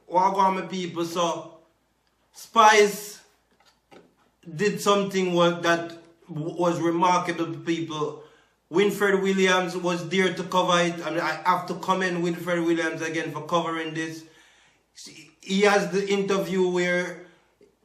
Welcome, my people. So, Spice did something that was remarkable to people. Winford Williams was there to cover it. I mean, I have to commend Winford Williams again for covering this. He has the interview where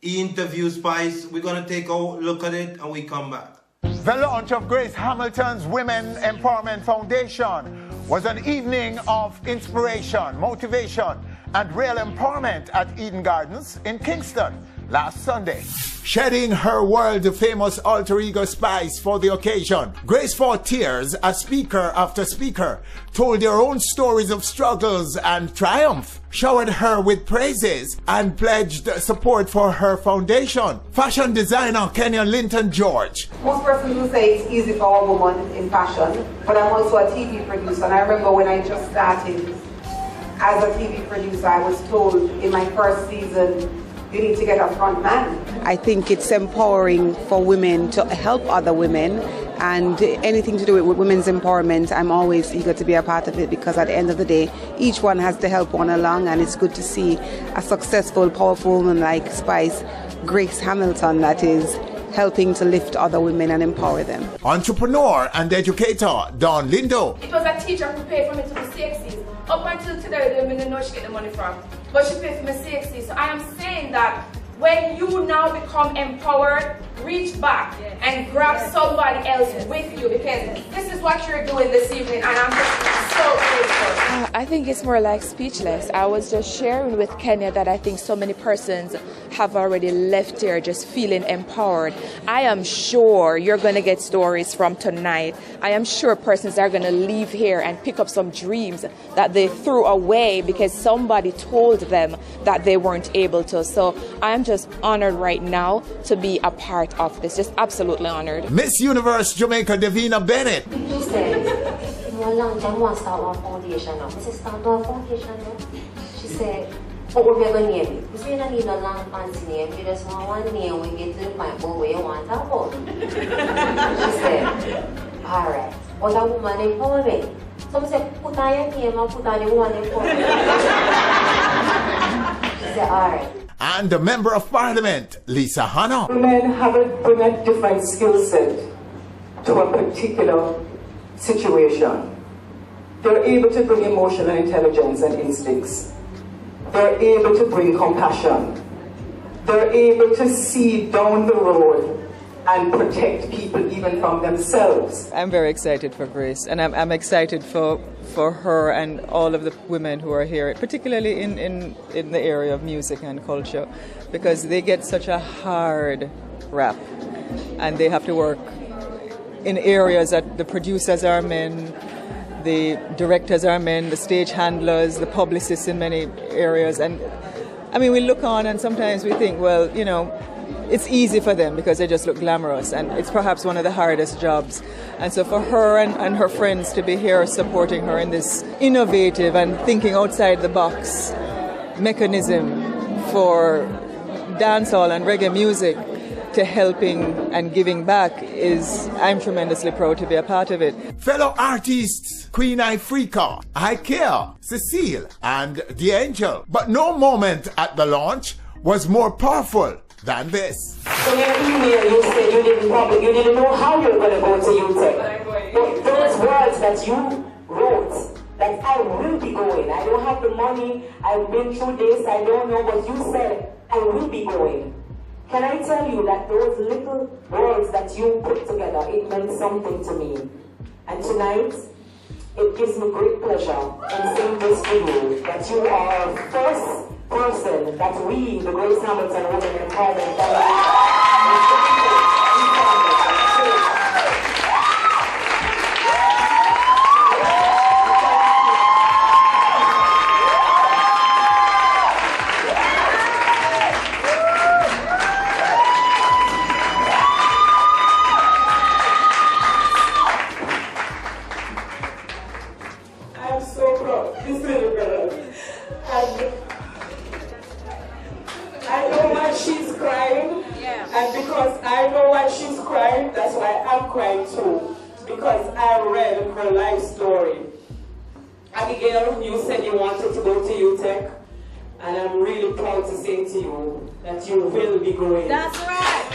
he interviews Spice. We're going to take a look at it and we come back. The launch of Grace Hamilton's Women Empowerment Foundation was an evening of inspiration, motivation, and real empowerment at Eden Gardens in Kingston last Sunday. Shedding her world-famous alter ego Spice for the occasion, Grace fought tears as speaker after speaker told their own stories of struggles and triumph, showered her with praises, and pledged support for her foundation. Fashion designer Kenya Linton George. Most persons will say it's easy for a woman in fashion, but I'm also a TV producer, and I remember when I just started as a TV producer, I was told in my first season, you need to get a front man. I think it's empowering for women to help other women, and anything to do with women's empowerment, I'm always eager to be a part of it, because at the end of the day, each one has to help one along, and it's good to see a successful, powerful woman like Spice, Grace Hamilton, that is helping to lift other women and empower them. Entrepreneur and educator Dawn Lindo. It was a teacher who paid for me to do CXCs. Up until today, they didn't know where she get the money from. But she paid for my CXC. So I am saying that when you now become empowered, reach back and grab somebody else with you, because this is what you're doing this evening, and I'm just so grateful. I think it's more like speechless. I was just sharing with Kenya that I think so many persons have already left here just feeling empowered. I am sure you're going to get stories from tonight. I am sure persons are going to leave here and pick up some dreams that they threw away because somebody told them that they weren't able to. So I'm just honored right now to be a part of this, just absolutely honored. Miss Universe Jamaica Davina Bennett. She said, "You long time want to start one foundation now." I said, "Start one foundation now." She said, "What will you going to name it?" I said, "You don't need a long fancy name. You just want one name when you get to the point where you want to talk about." She said, "All right, what a woman empowerment." So I said, "Put on your name and put on the woman empowerment." She said, "All right." And the Member of Parliament, Lisa Hanna. Women bring a different skill set to a particular situation. They're able to bring emotional intelligence and instincts. They're able to bring compassion. They're able to see down the road and protect people even from themselves. I'm very excited for Grace, and I'm excited for her and all of the women who are here, particularly in the area of music and culture, because they get such a hard rap and they have to work in areas that the producers are men, the directors are men, the stage handlers, the publicists in many areas. And I mean, we look on and sometimes we think, well, you know, it's easy for them because they just look glamorous, and it's perhaps one of the hardest jobs. And so for her and her friends to be here supporting her in this innovative and thinking outside the box mechanism for dancehall and reggae music to helping and giving back I'm tremendously proud to be a part of it. Fellow artists Queen Ifrica, Ikea, Cecile, and The Angel. But no moment at the launch was more powerful than this. In your email, you said you didn't know how you were going to go to UTEC. But those words that you wrote, that I will be going. I don't have the money. I've been through this. I don't know. But you said I will be going. Can I tell you that those little words that you put together, it meant something to me. And tonight, it gives me great pleasure in saying this to you, that you are the first person that we, the Grace Hamilton Women Empowerment Foundation, I'm so proud. This little girl. I know why she's crying, and because I know why she's crying, that's why I'm crying too. Because I read her life story. Abigail, you said you wanted to go to UTEC, And I'm really proud to say to you that you will be going. That's right.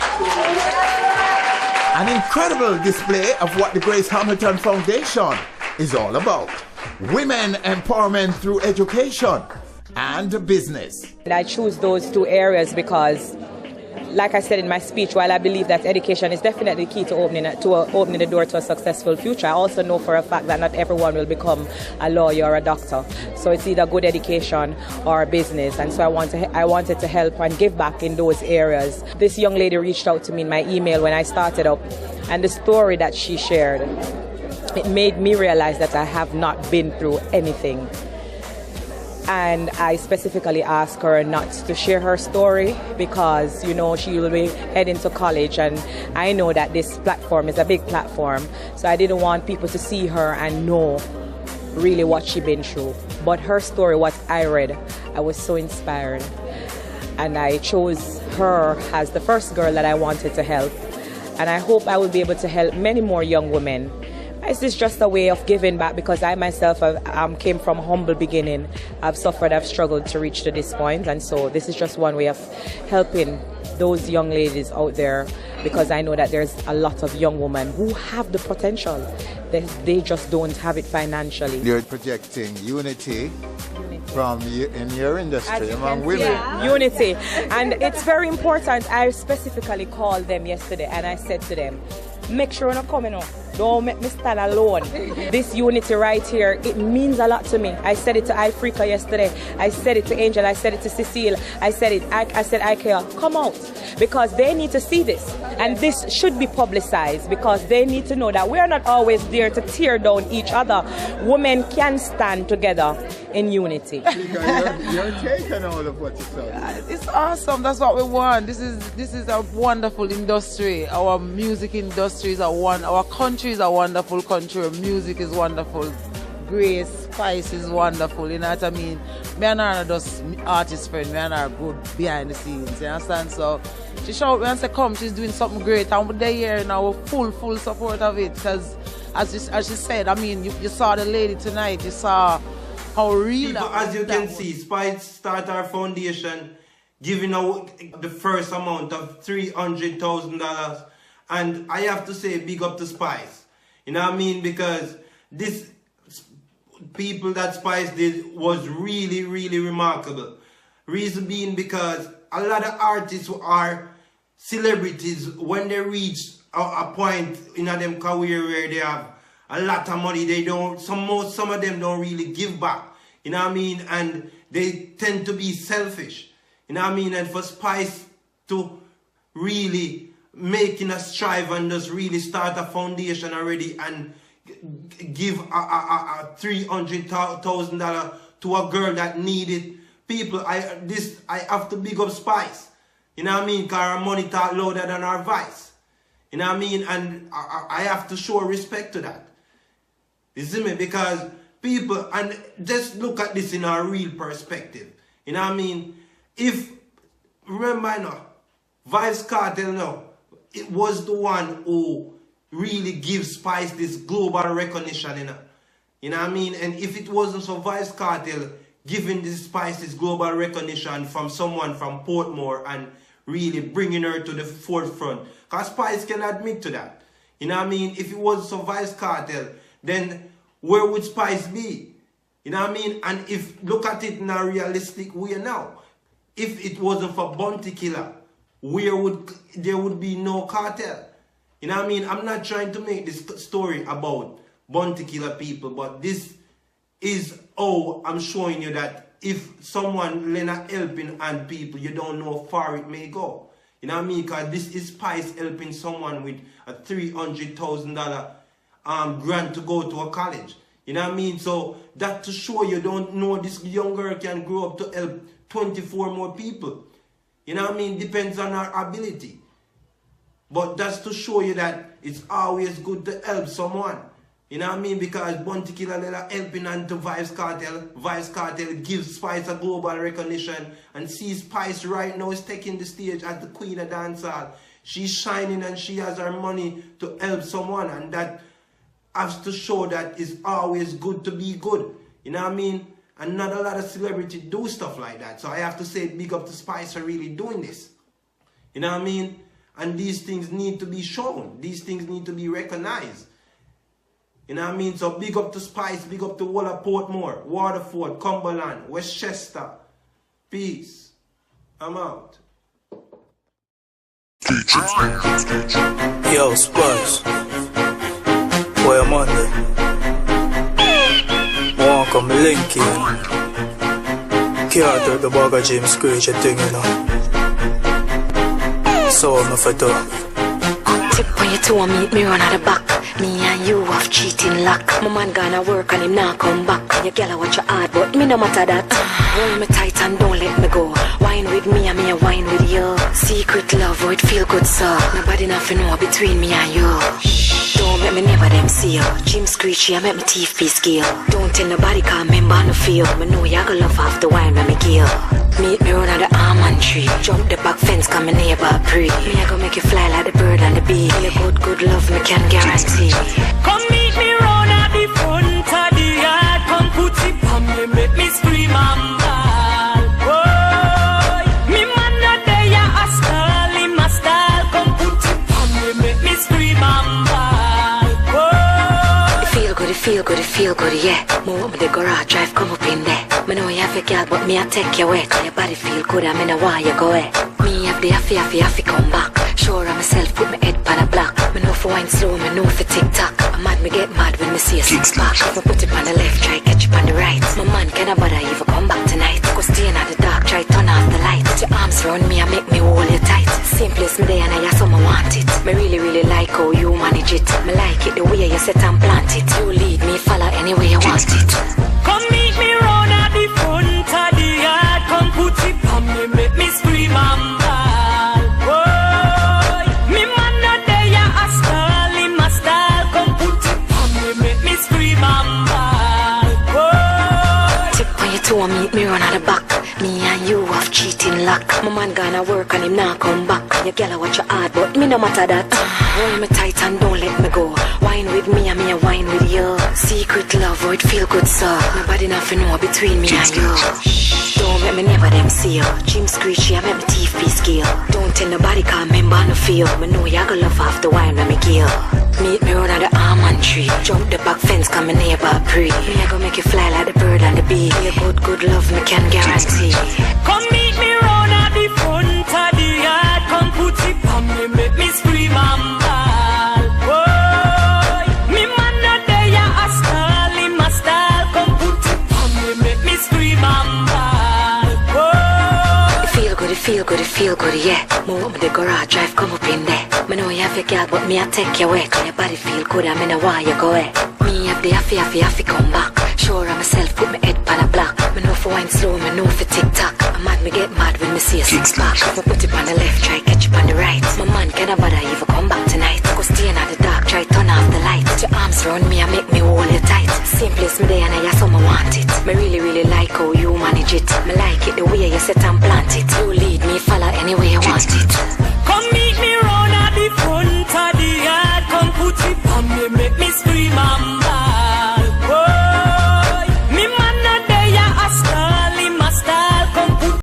An incredible display of what the Grace Hamilton Foundation is all about. Women empowerment through education and business. I choose those two areas because, like I said in my speech, while I believe that education is definitely key to opening the door to a successful future, I also know for a fact that not everyone will become a lawyer or a doctor. So it's either good education or business, and so I wanted to help and give back in those areas. This young lady reached out to me in my email when I started up, and the story that she shared, it made me realize that I have not been through anything. And I specifically asked her not to share her story because, you know, she will be heading to college, and I know that this platform is a big platform. So I didn't want people to see her and know really what she's been through. But her story, what I read, I was so inspired. And I chose her as the first girl that I wanted to help. And I hope I will be able to help many more young women. This is just a way of giving back because I myself came from humble beginning. I've suffered, I've struggled to reach to this point, and so this is just one way of helping those young ladies out there, because I know that there's a lot of young women who have the potential. They just don't have it financially. You're projecting unity from in your industry among women. Yeah. Unity, and it's very important. I specifically called them yesterday and I said to them, make sure you're not coming up. Don't make me stand alone. This unity right here, it means a lot to me. I said it to Africa yesterday. I said it to Angel. I said it to Cecile. I said Ikea, come out. Because they need to see this. And this should be publicized because they need to know that we're not always there to tear down each other. Women can stand together in unity. You're taking all of what you said. It's awesome. That's what we want. This is a wonderful industry. Our music industry is our country is a wonderful country. Music is wonderful. Grace, Spice is wonderful. You know what I mean? Me and her are just artist friend. Me and her are good behind the scenes. You understand? So she showed me and said, come, she's doing something great. And we're here now, we're full support of it. Because as she said, I mean, you saw the lady tonight. You saw how real people, as you can see, Spice started our foundation giving out the first amount of $300,000. And I have to say, big up to Spice. You know what I mean? Because this people that Spice did was really, really remarkable. Reason being because a lot of artists who are celebrities, when they reach a point in them career where they have a lot of money, they don't, some of them don't really give back. You know what I mean? And they tend to be selfish. You know what I mean? And for Spice to really making a strive and just really start a foundation already and give a $300,000 to a girl that needed people. I have to big up Spice. You know what I mean? Because our money talk louder than our voice. You know what I mean? And I have to show respect to that. You see me? Because people, and just look at this in a real perspective. You know what I mean? If, remember I know, Vybz Kartel now, it was the one who really gives Spice this global recognition, you know what I mean? And if it wasn't for Vybz Kartel giving this Spice this global recognition from someone from Portmore and really bringing her to the forefront, because Spice can admit to that. You know what I mean? If it wasn't for Vybz Kartel, then where would Spice be? You know what I mean? And if, look at it in a realistic way now, if it wasn't for Bounty Killer, there would be no cartel. You know what I mean? I'm not trying to make this story about Bounty Killer people, but this is how I'm showing you that if someone lend a helping hand people, you don't know how far it may go. You know what I mean? Because this is Spice helping someone with a $300,000 grant to go to a college. You know what I mean? So that to show you don't know this young girl can grow up to help 24 more people. You know what I mean? Depends on our ability. But that's to show you that it's always good to help someone. You know what I mean? Because Bounty Killer helping on to Vybz Kartel. Vybz Kartel gives Spice a global recognition. And see Spice right now is taking the stage as the queen of dancehall. She's shining and she has her money to help someone. And that has to show that it's always good to be good. You know what I mean? And not a lot of celebrities do stuff like that. So I have to say big up to Spice for really doing this. You know what I mean? And these things need to be shown. These things need to be recognized. You know what I mean? So big up to Spice, big up to Walla Portmore, Waterford, Cumberland, Westchester. Peace. I'm out. Yo, Spice. Where am I there? Won't come link in. Can't take the bag of James Screech thing, you know. So I'm for do. Tip when you two meet me run at the back. Me and you have cheating luck. My man gonna work and him not come back. Your girl watch your hard but me no matter that. Hold me tight and don't let me go. Wine with me and me a wine with you. Secret love, oh it feel good so. Nobody nothing know between me and you. Don't make me never them see you. Jim Screechy, I make my teeth be scale. Don't tell nobody cause member no feel. Me know you gonna love half the wine when me kill. Meet me round the almond tree. Jump the back fence cause my neighbor pre. Me I gonna make you fly like the bird and the bee. Your good love me can guarantee. Come meet me round at the front of the yard. Come put it on me, make me scream and bawl. Oh, me man not there, ya a stall, him a stall. Come put it on me, make me scream and bawl. Oh, it feel good, yeah. Move me the garage, drive, come up in there. Me know you have a girl, but me I take you away. Cause your body feel good, I mean I want you go away. Me have the happy come back. Sure of myself, put my head pan a block. Me know for wine slow, me know for tick-tock. I'm mad, me get mad when me see a six-pack. If I put it on the left, try catch it on the right. My man cannot bother even come back tonight. Go stay in the dark, try turn off the light. Put your arms around me and make me hold you tight. Simplest me there and I so me want it. Me really like how you manage it. Me like it the way you set and plant it. You lead me, follow any way you want it. come meet me round at the front of the yard. Come put it on me, make me scream and bawl. Oh, me man not there, ya a stall, him a stall. Come put it on me, make me scream and bawl. Oh, Tip when you two meet me run at the back. Me and you have cheating luck. My man gonna work and him not come back. Your girl watch your hard but me no matter that. Hold me tight and don't let me go. Wine with me and me a wine with you. Secret love, oh it feel good so. Nobody nothing know between me and you. Don't make me never them see you. Jim Screechy, I make my teeth be scale. Don't tell nobody cause member no feel. Me know you gonna love half the wine when me kill. Meet me round the almond tree. Jump the back fence cause my neighbor pre. Me I gonna make you fly like the bird and the bee. Your good love me can guarantee. come meet me round at the front of the yard. Come put it on me, make me scream and bawl. Oh, me man not there, ya a stall, him a stall. Come put it on me, make me scream and bawl. Oh, It feel good, yeah. Move me the garage, drive, come up in there. Me know you have a girl, but me I take you away. Cause your body feel good, I mean I want you go away. Me have the happy come back. Sure of myself, put my head pan a block. Me know for wine slow, me know for tick-tock. I'm mad, me get mad when me see a six-pack. If I put it on the left, try catch it on the right. My man cannot bother even come back tonight. Go stay in the dark, try turn off the light. Put your arms around me and make me hold you tight. Simplest me there and I so me want it. Me really like how you manage it. Me like it the way you set and plant it. You lead me, follow any way you want it.